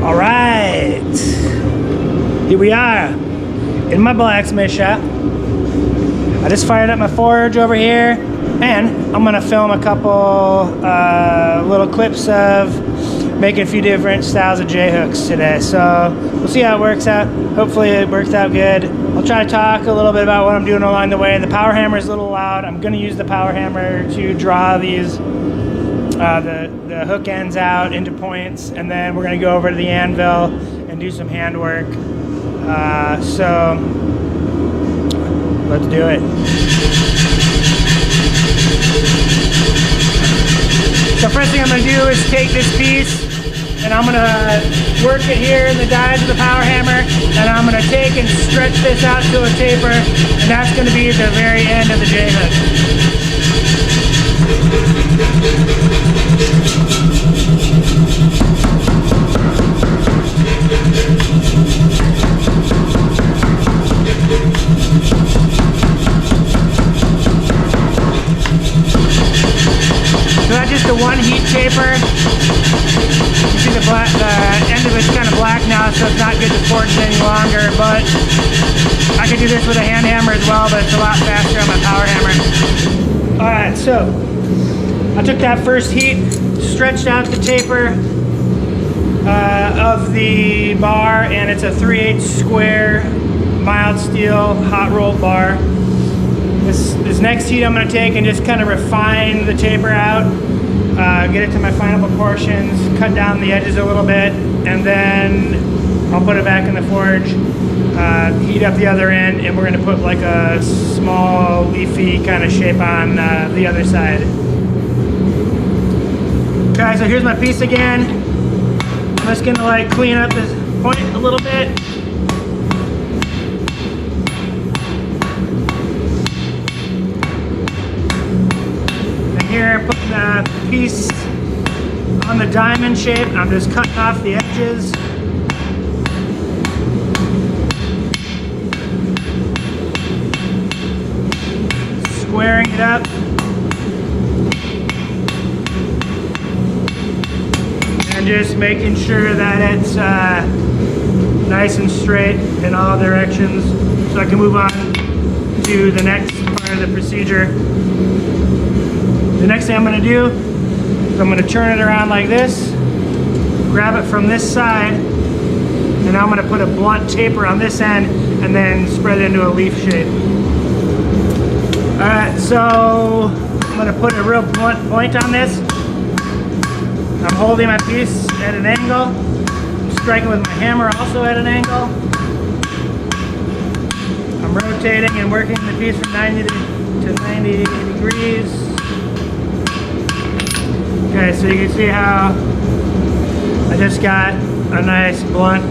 All right, here we are in my blacksmith shop. I just fired up my forge over here, and I'm gonna film a couple little clips of making a few different styles of J-hooks today. So we'll see how it works out. Hopefully it works out good. I'll try to talk a little bit about what I'm doing along the way. The power hammer is a little loud. I'm gonna use the power hammer to draw these the hook ends out into points, and then we're gonna go over to the anvil and do some handwork. So let's do it. So first thing I'm gonna do is take this piece and I'm gonna work it here in the guides of the power hammer, and I'm gonna take and stretch this out to a taper, and that's gonna be the very end of the J-hook. So that's just a one heat taper. You see the end of it's kind of black now, so it's not good to forge it any longer, but I could do this with a hand hammer as well, but it's a lot faster on my power hammer. Alright, so I took that first heat, stretched out the taper of the bar, and it's a 3/8 square mild steel hot rolled bar. This next heat I'm going to take and just kind of refine the taper out, get it to my final proportions, cut down the edges a little bit, and then I'll put it back in the forge, heat up the other end, and we're going to put like a small leafy kind of shape on the other side. Okay, so here's my piece again. I'm just going to like clean up this point a little bit. Here, putting the piece on the diamond shape. I'm just cutting off the edges. Squaring it up. And just making sure that it's nice and straight in all directions, so I can move on to the next part of the procedure. The next thing I'm going to do is I'm going to turn it around like this, grab it from this side, and I'm going to put a blunt taper on this end and then spread it into a leaf shape. Alright, so I'm going to put a real blunt point on this. I'm holding my piece at an angle. I'm striking with my hammer also at an angle. I'm rotating and working the piece from 90 to 90 degrees. Okay, so you can see how I just got a nice blunt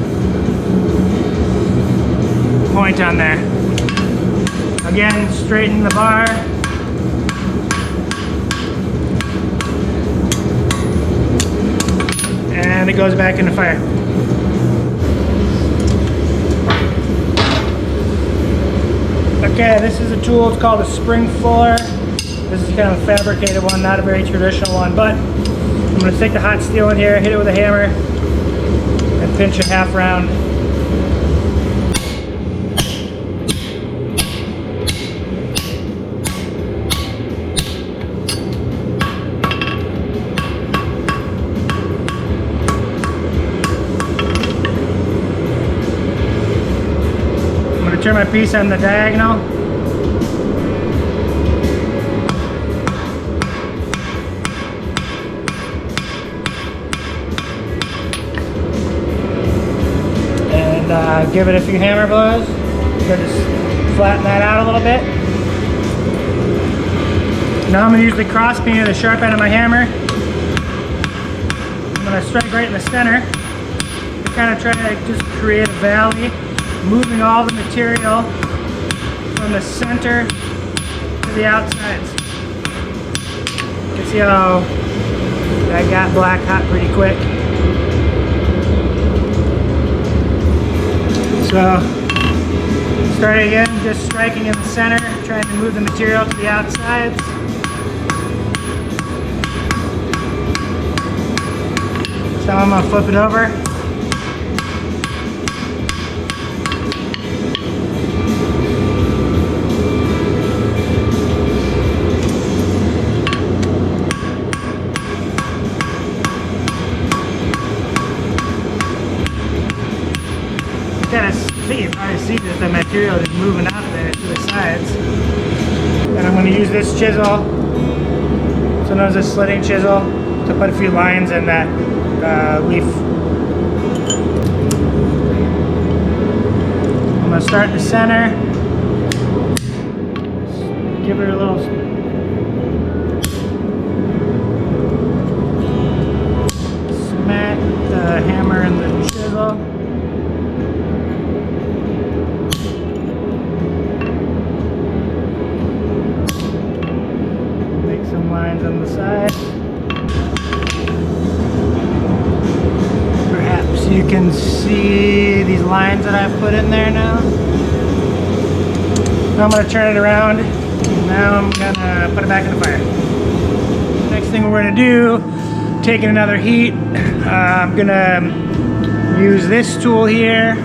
point on there. Again, straighten the bar. And it goes back in the fire. Okay, this is a tool, it's called a spring fuller. This is kind of a fabricated one, not a very traditional one, but I'm going to take the hot steel in here, hit it with a hammer, and pinch it half round. I'm going to turn my piece on the diagonal. Give it a few hammer blows. So just flatten that out a little bit. Now I'm going to use the cross peen or the sharp end of my hammer. I'm going to strike right in the center. Kind of try to just create a valley, moving all the material from the center to the outsides. You can see how that got black hot pretty quick. So, starting again, just striking in the center, trying to move the material to the outsides. So I'm going to flip it over. kind of see, you probably see just the material just moving out there to the sides. And I'm going to use this chisel, so known as a slitting chisel, to put a few lines in that leaf. I'm going to start in the center, give her a little smack the hammer and the chisel. Make some lines on the side. Perhaps you can see these lines that I've put in there now. Now I'm going to turn it around. Now I'm going to put it back in the fire. Next thing we're going to do, taking another heat, I'm going to use this tool here.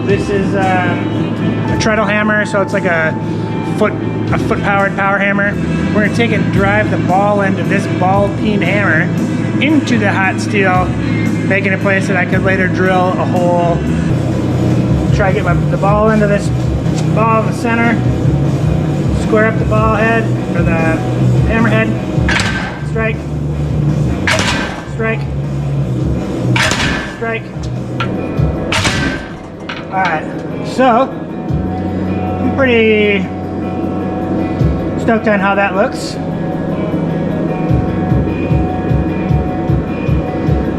This is a treadle hammer, so it's like a foot powered power hammer. We're going to take and drive the ball end of this ball peen hammer into the hot steel, making a place that I could later drill a hole. Try to get the ball into this ball in the center, square up the ball head, or the hammer head, strike, strike, strike. Alright, so I'm pretty stoked on how that looks.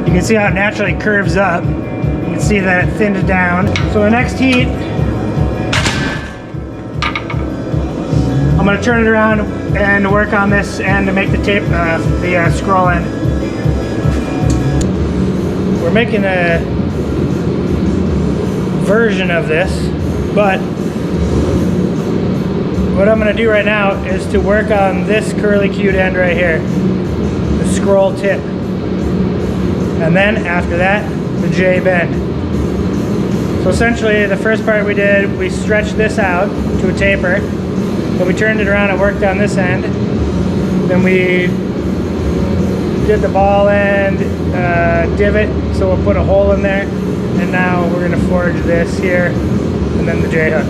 You can see how it naturally curves up. You can see that it thinned down. So the next heat, I'm going to turn it around and work on this end to make the tape, the scroll end. We're making a version of this, but what I'm going to do right now is to work on this curly-cued end right here, the scroll tip. And then after that, the J bend. So essentially the first part we did, we stretched this out to a taper, but we turned it around and worked on this end. Then we did the ball end divot, so we'll put a hole in there. And now we're going to forge this here, and then the J hook.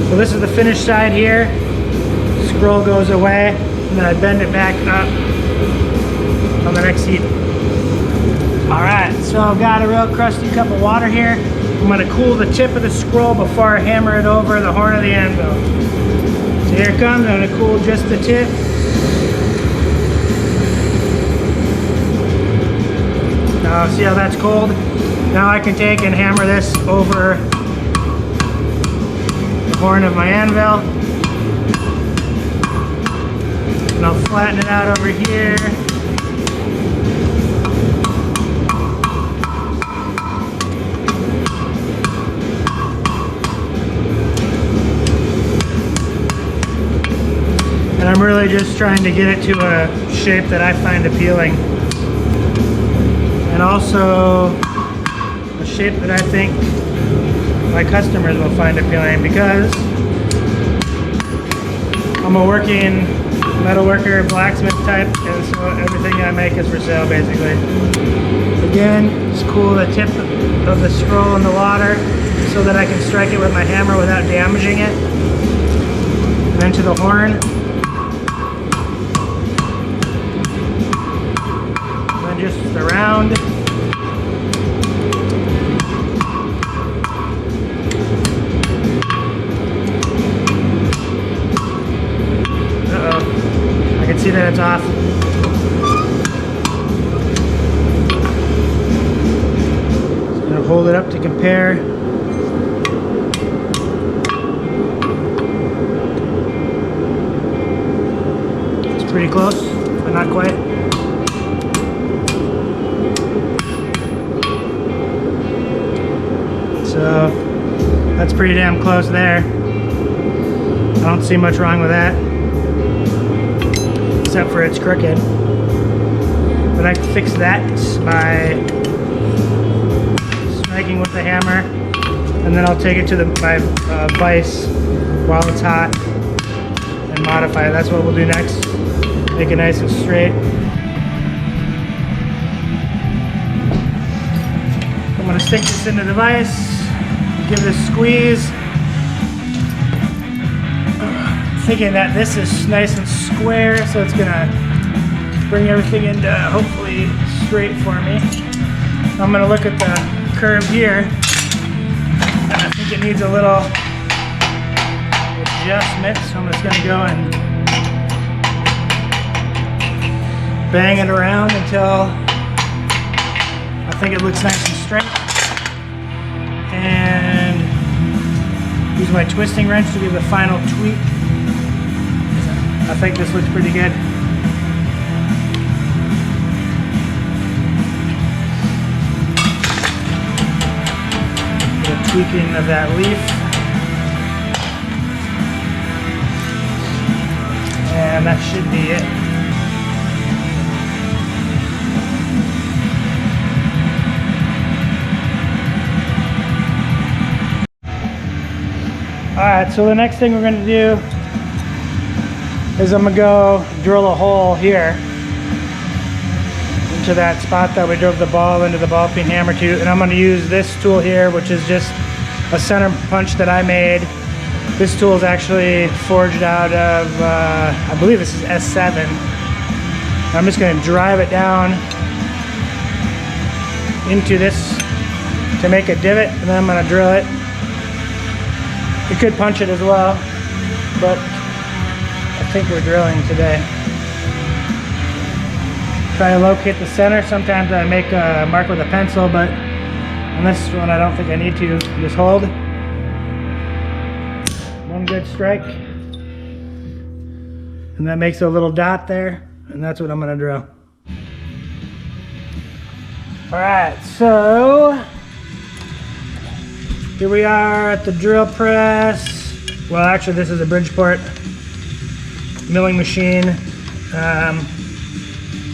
So this is the finished side here. Scroll goes away, and then I bend it back up on the next heat. Alright, so I've got a real crusty cup of water here. I'm going to cool the tip of the scroll before I hammer it over the horn of the anvil. So here it comes. I'm going to cool just the tip. Now see how that's cold? Now I can take and hammer this over horn of my anvil, and I'll flatten it out over here. And I'm really just trying to get it to a shape that I find appealing, and also a shape that I think my customers will find appealing, because I'm a working metal worker, blacksmith type, and so everything I make is for sale basically. Again, just cool the tip of the scroll in the water so that I can strike it with my hammer without damaging it. And then to the horn. And then just the round. See that it's off. So I'm going to hold it up to compare. It's pretty close, but not quite. pretty damn close there. I don't see much wrong with that, except for it's crooked. But I can fix that by striking with the hammer, and then I'll take it to my vise while it's hot and modify it. That's what we'll do next. Make it nice and straight. I'm going to stick this into the vise, give this a squeeze. Thinking that this is nice and square, so it's going to bring everything into hopefully straight for me. I'm going to look at the curve here, and I think it needs a little adjustment, so I'm just going to go and bang it around until I think it looks nice and straight, and use my twisting wrench to give the final tweak. I think this looks pretty good. The tweaking of that leaf. And that should be it. Alright, so the next thing we're going to do is I'm going to go drill a hole here into that spot that we drove the ball into the ball peen hammer to, and I'm going to use this tool here, which is just a center punch that I made. This tool is actually forged out of, I believe this is S7. I'm just going to drive it down into this to make a divot, and then I'm going to drill it. You could punch it as well, but I think we're drilling today. Try to locate the center. Sometimes I make a mark with a pencil, but on this one I don't think I need to. Just hold. One good strike. And that makes a little dot there, and that's what I'm gonna drill. Alright, so here we are at the drill press. Well, actually this is a Bridgeport milling machine,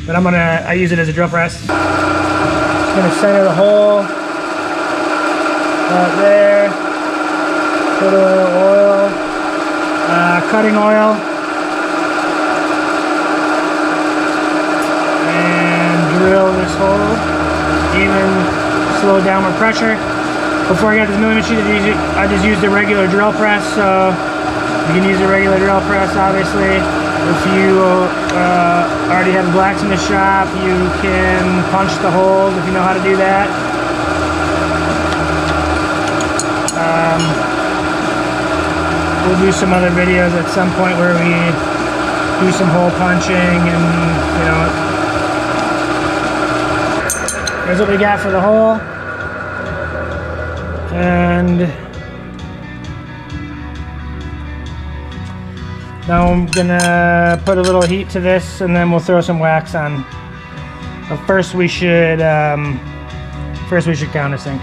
but I use it as a drill press. Just gonna center the hole right there. Put a little oil, cutting oil, and drill this hole. Even slow downward pressure. Before I got this milling machine, I just used a regular drill press, so you can use a regular drill press, obviously. If you already have a blacksmith shop, you can punch the holes if you know how to do that. We'll do some other videos at some point where we do some hole punching, and you know, here's what we got for the hole. And now I'm gonna put a little heat to this, and then we'll throw some wax on. But first we should countersink.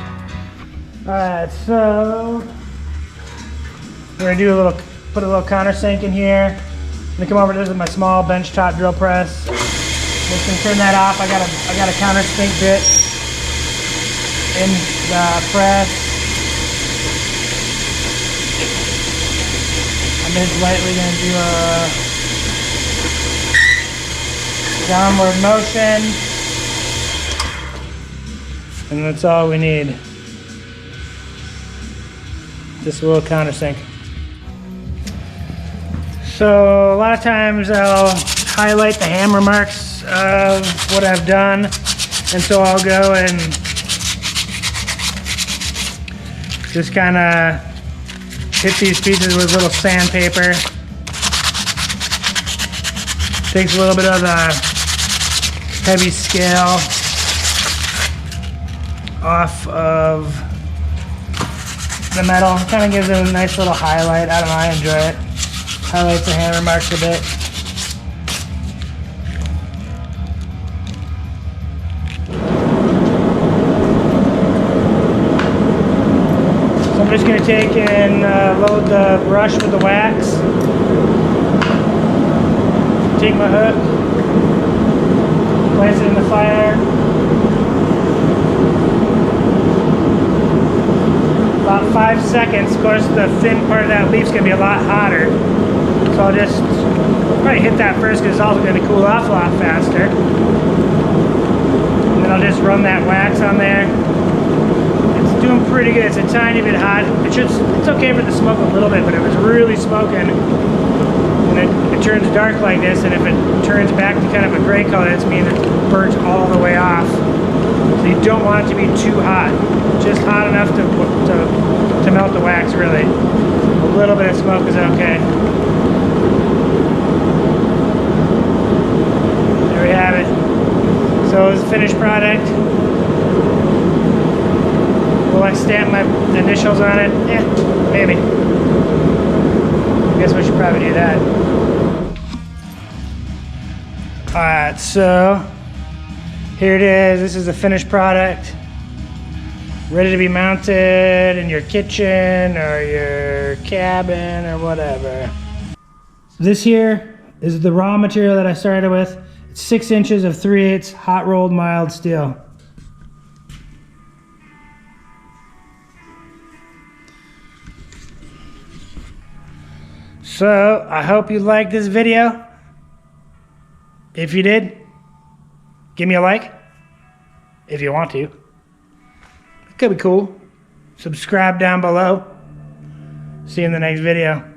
All right, so we're gonna put a little countersink in here. I'm gonna come over to this with my small benchtop drill press. We can turn that off. I got a countersink bit in the press. I'm just lightly going to do a downward motion, and that's all we need. Just a little countersink. So a lot of times I'll highlight the hammer marks of what I've done, and so I'll go and just kind of hit these pieces with a little sandpaper. Takes a little bit of the heavy scale off of the metal. Kind of gives it a nice little highlight. I don't know, I enjoy it. Highlights the hammer marks a bit. just going to take and load the brush with the wax. Take my hook, place it in the fire. About 5 seconds. Of course, the thin part of that leaf's going to be a lot hotter. So I'll just probably hit that first because it's also going to cool off a lot faster. And then I'll just run that wax on there. It's doing pretty good. It's a tiny bit hot. It's okay for the smoke a little bit, but it was really smoking. And it turns dark like this, and if it turns back to kind of a gray color, it's meaning it's burnt all the way off. So you don't want it to be too hot. Just hot enough to melt the wax, really. A little bit of smoke is okay. There we have it. So it's a finished product. Will I stamp my initials on it? Yeah, maybe. I guess we should probably do that. Alright, so here it is. This is the finished product. Ready to be mounted in your kitchen or your cabin or whatever. This here is the raw material that I started with. It's 6 inches of 3/8 hot rolled mild steel. So I hope you liked this video. If you did, give me a like if you want to. It could be cool. Subscribe down below. See you in the next video.